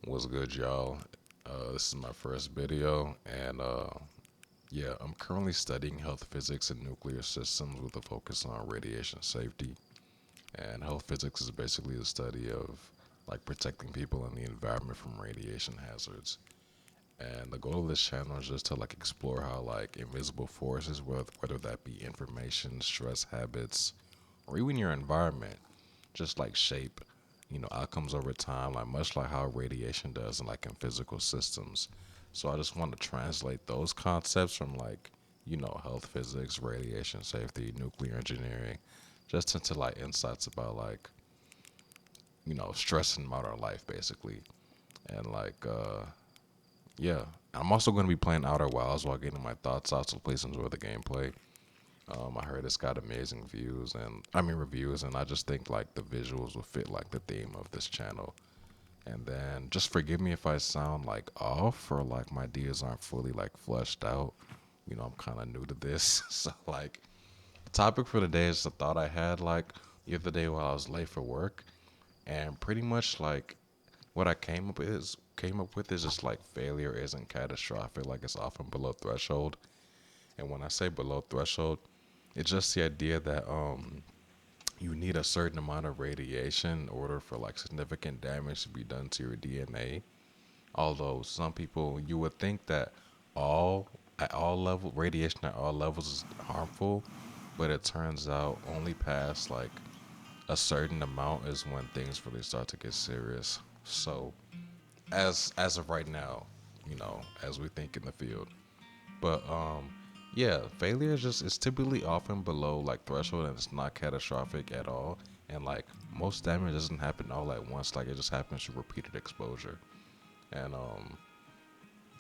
What's good, y'all? This is my first video, and yeah, I'm currently studying health physics and nuclear systems with a focus on radiation safety. And health physics is basically the study of like protecting people and the environment from radiation hazards. And the goal of this channel is just to like explore how like invisible forces, whether that be information, stress habits, or even your environment, just like shape outcomes over time, like much like how radiation does in like in physical systems. So I just want to translate those concepts from like health physics, radiation safety, nuclear engineering, just into like insights about like stress in modern life basically. And like yeah, I'm also going to be playing Outer Wilds while getting my thoughts out, so please enjoy the gameplay. I heard it's got amazing views and I mean reviews, and I just think like the visuals will fit like the theme of this channel. And then just forgive me if I sound like off or like my ideas aren't fully like fleshed out. I'm kind of new to this, so like the topic for today is a thought I had like the other day while I was late for work, and pretty much like what I came up with is just like failure isn't catastrophic, like it's often below threshold. And when I say below threshold, it's just the idea that you need a certain amount of radiation in order for like significant damage to be done to your DNA. Although some people you would think that all at all level radiation at all levels is harmful, but it turns out only past like a certain amount is when things really start to get serious. So as of right now, as we think in the field. But yeah, failure is just it's typically often below like threshold and it's not catastrophic at all. And like most damage doesn't happen all at once, like it just happens through repeated exposure. And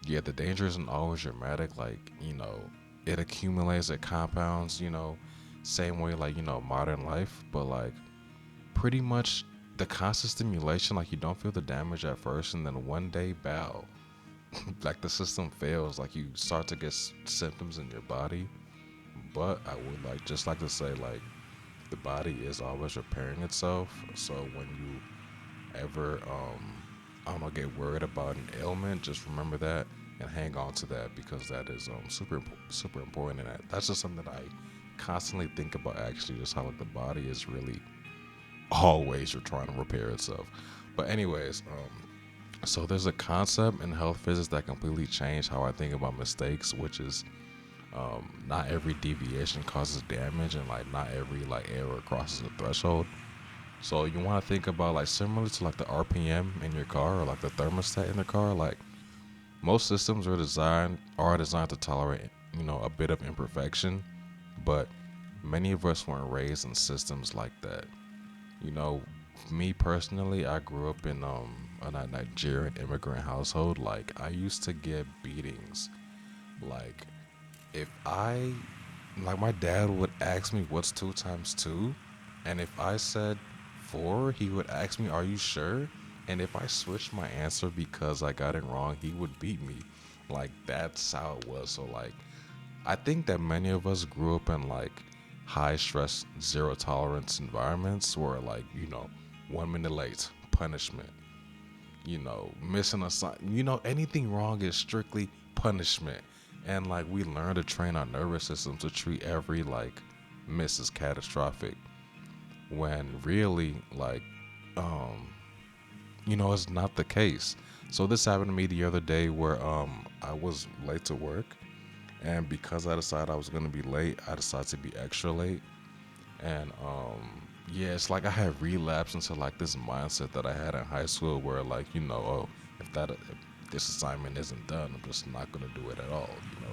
yeah, the danger isn't always dramatic, like, it accumulates, it compounds, same way like, modern life, but like pretty much the constant stimulation, like you don't feel the damage at first and then one day bow like the system fails, like you start to get symptoms in your body. But I would like to say like the body is always repairing itself. So when you ever I don't know, get worried about an ailment, just remember that and hang on to that, because that is super important. And that's just something that I constantly think about, actually, just how like the body is really always trying to repair itself. But anyways, so there's a concept in health physics that completely changed how I think about mistakes, which is not every deviation causes damage, and like not every like error crosses a threshold. So you want to think about like similar to like the RPM in your car or like the thermostat in the car. Like most systems are designed to tolerate a bit of imperfection, but many of us weren't raised in systems like that. You know, me personally, I grew up in a Nigerian immigrant household. Like I used to get beatings. Like if I like my dad would ask me what's two times two, and if I said four, he would ask me, "Are you sure?" And if I switched my answer because I got it wrong, he would beat me. Like that's how it was. So like I think that many of us grew up in like high stress, zero tolerance environments where like, 1 minute late, punishment, missing a sign, anything wrong is strictly punishment. And like we learn to train our nervous system to treat every like miss as catastrophic, when really like, um, it's not the case. So this happened to me the other day where I was late to work, and because I decided I was gonna be late, I decided to be extra late. And yeah, it's like I had relapsed into like this mindset that I had in high school, where like oh, if this assignment isn't done, I'm just not gonna do it at all.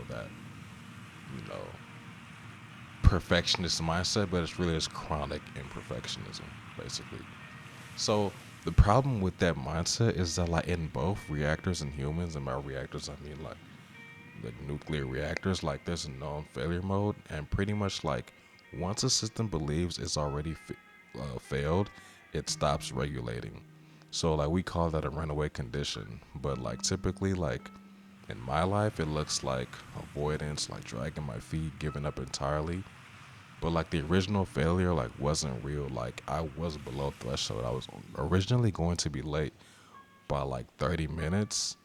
That you know perfectionist mindset, but it's really just chronic imperfectionism, basically. So the problem with that mindset is that like in both reactors and humans, and by reactors I mean like the nuclear reactors, like there's a known failure mode, and pretty much like once a system believes it's already failed, it stops regulating. So like we call that a runaway condition, but like typically like in my life it looks like avoidance, like dragging my feet, giving up entirely. But like the original failure like wasn't real. Like I was below threshold. I was originally going to be late, by like 30 minutes,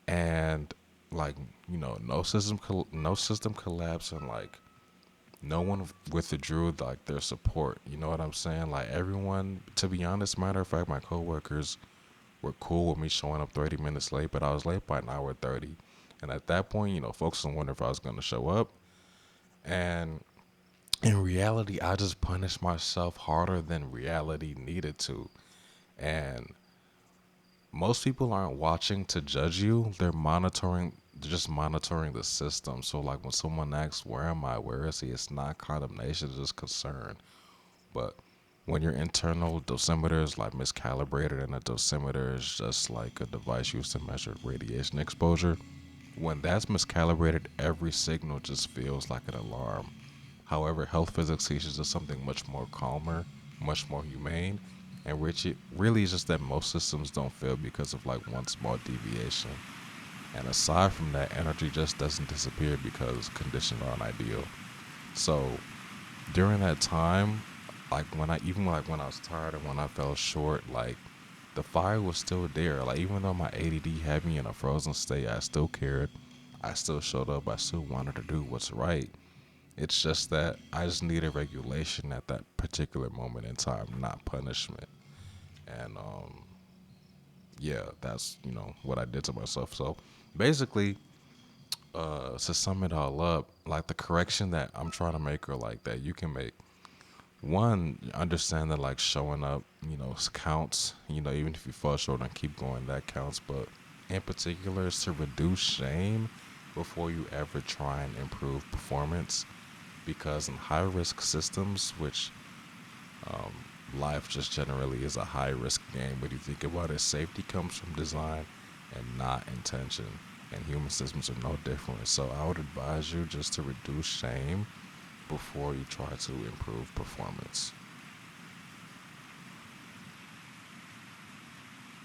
and like, no system collapse, and like no one withdrew like their support. You know what I'm saying? Like everyone, to be honest, matter of fact, my coworkers were cool with me showing up 30 minutes late, but I was late by an hour 30. And at that point, folks was wondering if I was going to show up. And in reality, I just punished myself harder than reality needed to. And most people aren't watching to judge you. They're just monitoring the system. So like when someone asks, where am I? Where is he? It's not condemnation, it's just concern. But when your internal dosimeter is like miscalibrated, and a dosimeter is just like a device used to measure radiation exposure, when that's miscalibrated, every signal just feels like an alarm. However, health physics teaches us something much more calmer, much more humane, and which it really is just that most systems don't fail because of like one small deviation. And aside from that, energy just doesn't disappear because conditions aren't ideal. So during that time, like when I was tired and when I fell short, like the fire was still there. Like even though my ADD had me in a frozen state, I still cared. I still showed up. I still wanted to do what's right. It's just that I just needed regulation at that particular moment in time, not punishment. And yeah, that's what I did to myself. So basically, to sum it all up, like the correction that I'm trying to make, or like that you can make, one, understand that like showing up, counts. Even if you fall short and keep going, that counts. But in particular, is to reduce shame before you ever try and improve performance, because in high risk systems, which life just generally is a high risk game, but you think about it, safety comes from design and not intention. And human systems are no different. So I would advise you just to reduce shame before you try to improve performance.